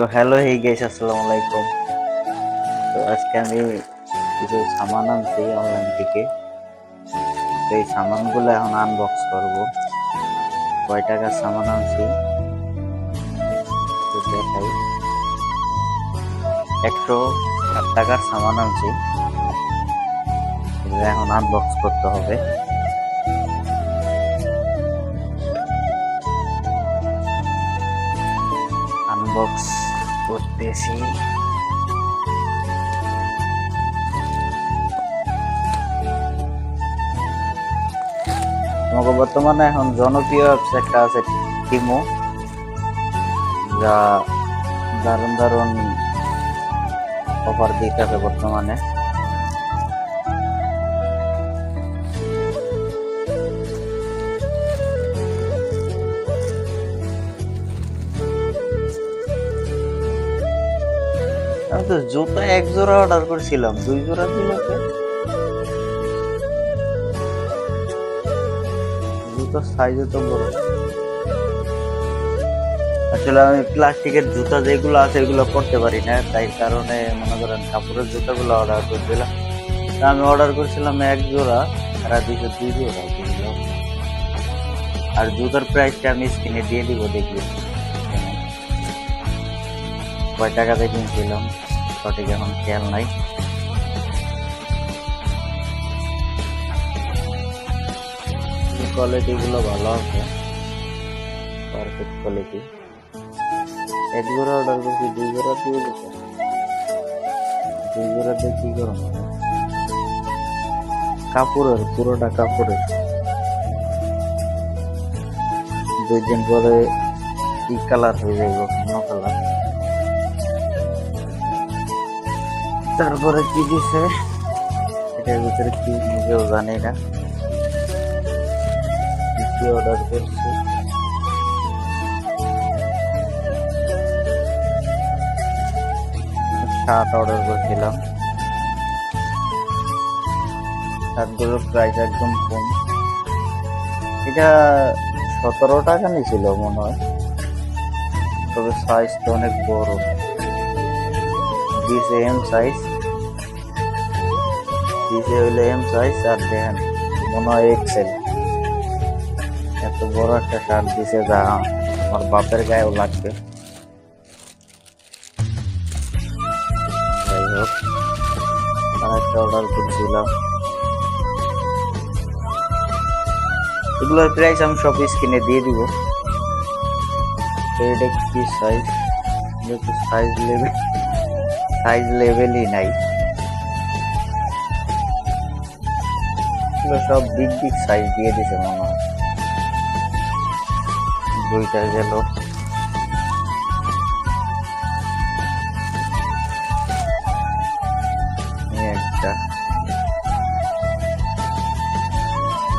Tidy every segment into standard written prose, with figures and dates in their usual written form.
তো hello hey guys, আসসালামু আলাইকুম। তো আজকে আমি কিছু সামান আনছি অনলাইন থেকে। তো এই সামানগুলো এখন আনবক্স করব। কয় টাকার সামান আনছি তো দেখাই। 160 টাকার সামান আনছি, এগুলো এখন আনবক্স করতে হবে। আনবক্স করতেছি। তোমাকে বর্তমানে এখন জনপ্রিয় অ্যাপস একটা আছে টিমো, যা দারুণ দারুণ অফার দিতেছে বর্তমানে। আমি তো জুতা এক জোড়া অর্ডার করেছিলাম, 2 জোড়া দিল। জুতার সাইজও তো বড়। আসলে আমি প্লাস্টিকের জুতা যেগুলো আছে এগুলো পরতে পারি না, তাই কারণে মনে করেন কাপড়ের জুতাগুলো অর্ডার করছিলাম। তা আমি অর্ডার করেছিলাম 1 জোড়া, তারা দিয়েছে 2 জোড়া বুঝলো। আর জুতার প্রাইসটা আমি স্ক্রিনে দিয়ে দিব, দেখি কয় টাকাতে কিনছিলাম, সঠিক এখন খেয়াল নাই। কোয়ালিটি গুলো ভালো আছে, পারফেক্ট কোয়ালিটি। 1 জোড়া অর্ডার করছি, 2 জোড়া দিয়ে দিতে। 2 জোড়া দিয়ে কি করুন, কাপড়ের পুরোটা কাপড়ের। 2 দিন পরে কি কালার হয়ে যাইব, অন্য কালার। তারপরে কি দিছে এটার ভিতরে কি নিজেও জানি না। কি অর্ডার করছি, শার্ট অর্ডার করছিলাম। শার্টগুলোর প্রাইস একদম কম। এটা 17 টাকা নিয়েছিল মনে হয়, তবে সাইজটা অনেক বড়। দিছে এম সাইজ, দিছে হইলো এম সাইজ, আর দেখেন মনে হয় এক্সেল। এত বড় একটা শার্ট দিছে যা আমার বাপের গায়েও লাগবে। যাই হোক, আর একটা অর্ডার করছিলাম। এগুলোর প্রাইস আমি সব স্ক্রিনে দিয়ে দিব। তো এটা কি সাইজ, সাইজ লেভেলই নাই। এগুলো সব বিগ বিগ সাইজ দিয়ে দিছে মনে হয়। 2টা গেল। একটা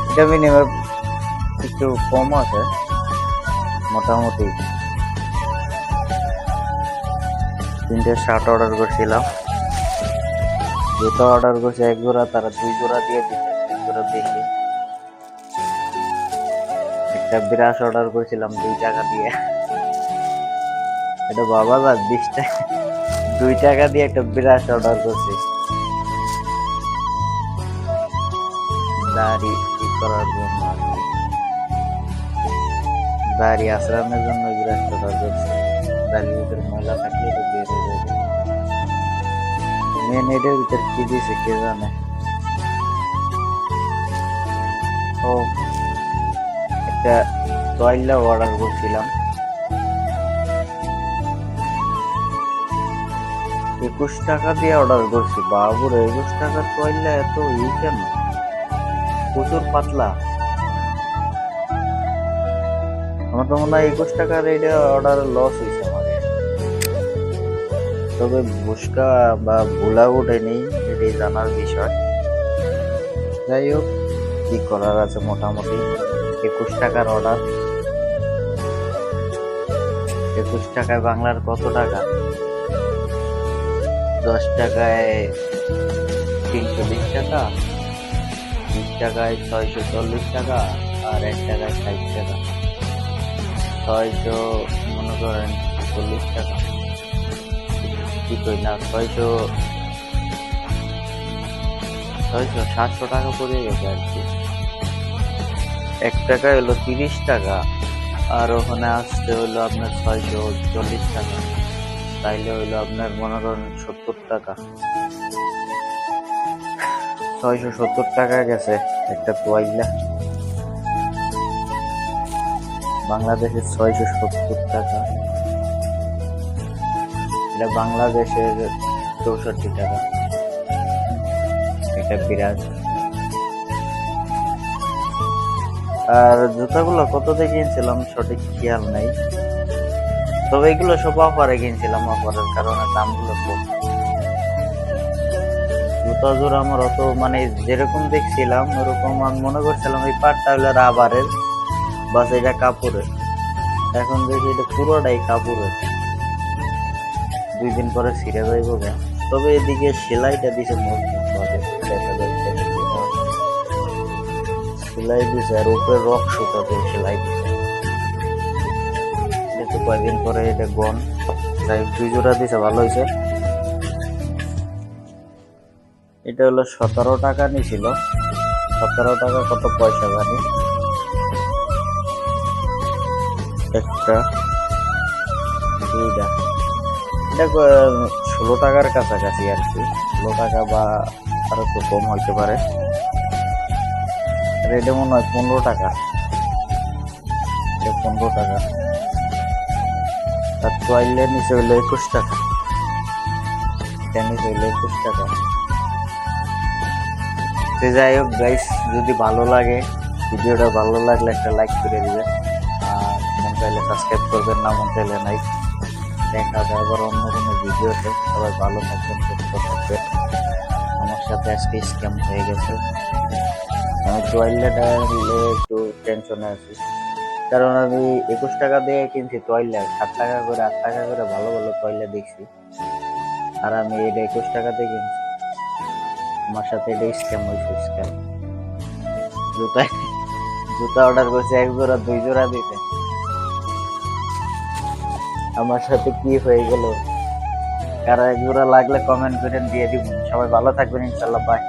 এটা মিনিমাম একটু কম আছে, মোটামুটি 3টে শার্ট অর্ডার করছিলাম। জুতো অর্ডার করছে 1 জোড়া, তারা 2 জোড়া দিয়ে দিচ্ছে, 2 জোড়া বেশি। একটা ব্রাশ অর্ডার করেছিলাম 2 টাকা দিয়ে। এটা বাবা যা 20 টাকা, 2 টাকা দিয়ে একটা ব্রাশ অর্ডার করছি দাড়ি ঠিক করার জন্য আর কি। দাড়ি আশ্রামের জন্য ব্রাশ অর্ডার করছি। দাড়ির ভিতরে ময়লা থাকলে এটা বের হয়ে যাবে। মেন এটার ভিতরে কি দিয়েছে কে জানে। ও একটা টয়লা অর্ডার করছিলাম 21 টাকা দিয়ে অর্ডার করছি। বাবুর 21 টাকার টয়লা এত কেন, প্রচুর পাতলা। আমার তো মনে হয় 21 টাকার এটা অর্ডার লস হয়েছে আমার। তবে বুসকা বা ভুলা ওঠেনি, এটাই জানার বিষয়। যাই হোক, কি করার আছে, মোটামুটি 21 টাকার অর্ডার। 21 টাকায় বাংলার কত টাকা? 10 টাকায় 320 টাকা, 20 টাকায় 640 টাকা, আর 1 টাকায় 60 টাকা। 600 মনে করেন 40 টাকা। কি কই না, 700 টাকা পড়ে গেছে আর কি। 1 টাকা হলো 30 টাকা, আর ওখানে আসতে হইলো আপনার 640 টাকা, তাইলে হইলো আপনার মনে করেন 70 টাকা। 670 টাকা গেছে একটা তোয়াইলা। বাংলাদেশের 670 টাকা, এটা বাংলাদেশের 64 টাকা। এটা বিরাট। আর জুতাগুলো কত দিয়ে কিনছিলাম সঠিক খেয়াল নাই, তবে এগুলো সব অফারে কিনছিলাম, অফারের কারণে দামগুলো কম। জুতা জোড়া আমার অত মানে যেরকম দেখছিলাম ওরকম আমি মনে করছিলাম এই পাটটা হলো রাবারের, বাস এটা কাপড়ের। এখন দেখি এটা পুরোটাই কাপড়ের, 2 দিন পরে ছিঁড়ে যাইব গা। তবে এদিকে সেলাইটা দিছে মজবুত ভাবে, দেখা যাচ্ছে সেলাই দিছে, আর উপরে রক সুতা দিয়ে সেলাই দিছে। এটা কয়েকদিন পরে এটা গন, তাই 2 জোড়া দিছে, ভালো হয়েছে। এটা হলো 17 টাকা নিছিল, 17 টাকা কত পয়সা জানি। একটা, দুইটা, এটা 16 টাকার কাছাকাছি আর কি, 16 টাকা বা আরো একটু কম হইতে পারে। আর এটা মনে হয় 15 টাকা, এটা 15 টাকা। আর তোয়াইলে নিচে হইলো 21 টাকা, এটা নিচে হইলো 21 টাকা। তো যাই হোক গাইস, যদি ভালো লাগে ভিডিওটা, ভালো লাগলে একটা লাইক করে দিবে, আর মন চাইলে সাবস্ক্রাইব করবেন, না মন চাইলে নাই। দেখা যায় আবার অন্য কোনো ভিডিওতে। সবাই ভালো থাকবেন, সুস্থ থাকবেন। আমার সাথে আজকে স্ক্যাম হয়ে গেছে, আমি টয়লেটটা নিলে একটু টেনশনে আছি, কারণ আমি 21 টাকা দিয়ে কিনছি টয়লেট, 7 টাকা করে 8 টাকা করে ভালো ভালো টয়লেট দেখছি, আর আমি এটা 21 টাকা দিয়ে কিনছি। আমার সাথে এটা স্ক্যাম হয়েছে, স্ক্যাম। জুতা জুতা অর্ডার করছে 1 জোড়া 2 জোড়া দিতে, আমার সাথে কি হয়ে গেল। কারো 1 জোড়া লাগলে কমেন্ট করে দিয়ে দিব। সবাই ভালো থাকবেন, ইনশাল্লাহ, বাই।